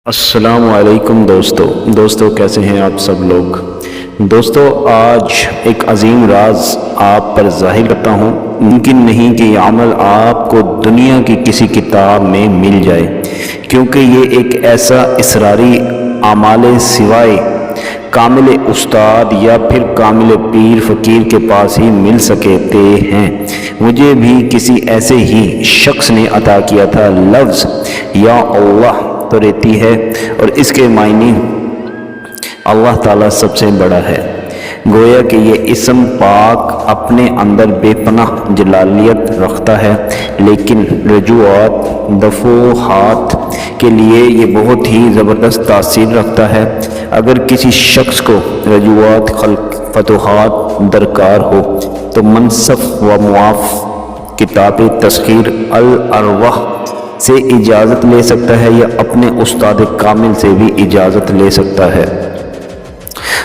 السلام علیکم دوستو کیسے ہیں آپ سب لوگ؟ دوستو آج ایک عظیم راز آپ پر ظاہر کرتا ہوں۔ ممکن نہیں کہ یہ عمل آپ کو دنیا کی کسی کتاب میں مل جائے، کیونکہ یہ ایک ایسا اسراری اعمال سوائے کامل استاد یا پھر کامل پیر فقیر کے پاس ہی مل سکتے ہیں۔ مجھے بھی کسی ایسے ہی شخص نے عطا کیا تھا۔ لفظ یا اللہ تو رہتی ہے اور اس کے معنی اللہ تعالیٰ سب سے بڑا ہے۔ گویا کہ یہ اسم پاک اپنے اندر بے پناہ جلالیت رکھتا ہے، لیکن رجوعات دفعات کے لیے یہ بہت ہی زبردست تاثیر رکھتا ہے۔ اگر کسی شخص کو رجوعات فتوحات درکار ہو تو منصف و معاف کتاب تسخیر الارواح سے اجازت لے سکتا ہے، یا اپنے استاد کامل سے بھی اجازت لے سکتا ہے۔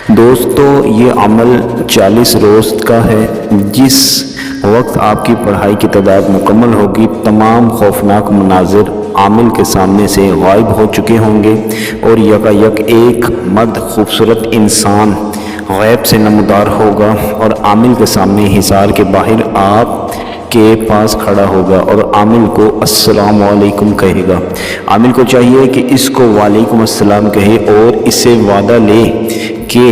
دوستو یہ عمل 40 روز کا ہے۔ جس وقت آپ کی پڑھائی کی تعداد مکمل ہوگی، تمام خوفناک مناظر عامل کے سامنے سے غائب ہو چکے ہوں گے اور یکایک ایک مرد خوبصورت انسان غیب سے نمودار ہوگا اور عامل کے سامنے حصار کے باہر آپ کے پاس کھڑا ہوگا اور عامل کو السلام علیکم کہے گا۔ عامل کو چاہیے کہ اس کو وعلیکم السلام کہے اور اس سے وعدہ لے کہ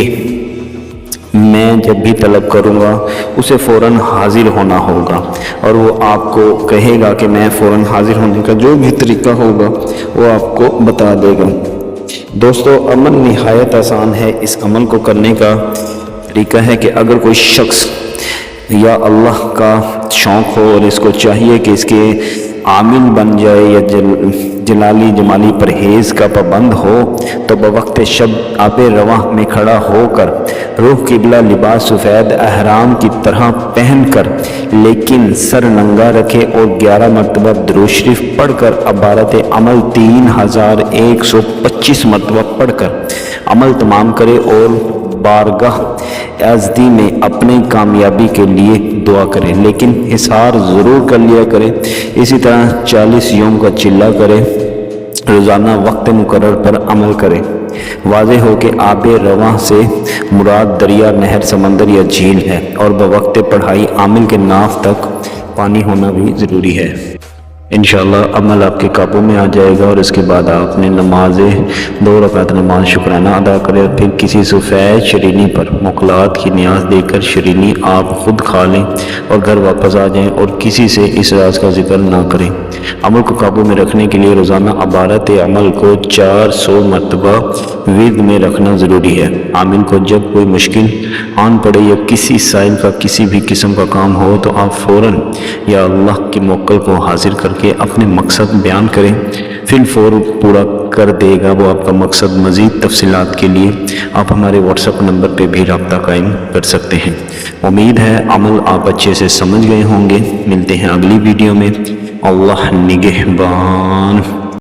میں جب بھی طلب کروں گا اسے فوراً حاضر ہونا ہوگا، اور وہ آپ کو کہے گا کہ میں فوراً حاضر ہونے کا جو بھی طریقہ ہوگا وہ آپ کو بتا دے گا۔ دوستو عمل نہایت آسان ہے۔ اس عمل کو کرنے کا طریقہ ہے کہ اگر کوئی شخص یا اللہ کا شوق ہو اور اس کو چاہیے کہ اس کے عامل بن جائے، یا جلالی جمالی پرہیز کا پابند ہو، تو بوقت شب آب رواں میں کھڑا ہو کر روح قبلہ لباس سفید احرام کی طرح پہن کر لیکن سر ننگا رکھے اور 11 مرتبہ درود شریف پڑھ کر عبارت عمل 3125 مرتبہ پڑھ کر عمل تمام کرے اور بارگاہ ازدی میں اپنے کامیابی کے لیے دعا کرے، لیکن حصار ضرور کر لیا کرے۔ اسی طرح 40 یوم کا چلہ کرے، روزانہ وقت مقرر پر عمل کرے۔ واضح ہو کہ آب رواں سے مراد دریا، نہر، سمندر یا جھیل ہے، اور بوقت پڑھائی عامل کے ناف تک پانی ہونا بھی ضروری ہے۔ انشاءاللہ عمل آپ کے قابو میں آ جائے گا، اور اس کے بعد آپ نے 2 رکعت نماز شکرانہ ادا کریں، اور پھر کسی سفید شرینی پر مقلات کی نیاز دے کر شرینی آپ خود کھا لیں اور گھر واپس آ جائیں، اور کسی سے اس راز کا ذکر نہ کریں۔ عمل کو قابو میں رکھنے کے لیے روزانہ عبارت عمل کو 400 مرتبہ ورد میں رکھنا ضروری ہے۔ عامل کو جب کوئی مشکل آن پڑے یا کسی سائل کا کسی بھی قسم کا کام ہو تو آپ فوراً یا اللہ کے موکل کو حاضر کر کے اپنے مقصد بیان کریں، فی الفور پورا کر دے گا وہ آپ کا مقصد۔ مزید تفصیلات کے لیے آپ ہمارے واٹس ایپ نمبر پہ بھی رابطہ قائم کر سکتے ہیں۔ امید ہے عمل آپ اچھے سے سمجھ گئے ہوں گے۔ ملتے ہیں اگلی ویڈیو میں۔ اللہ نگہبان۔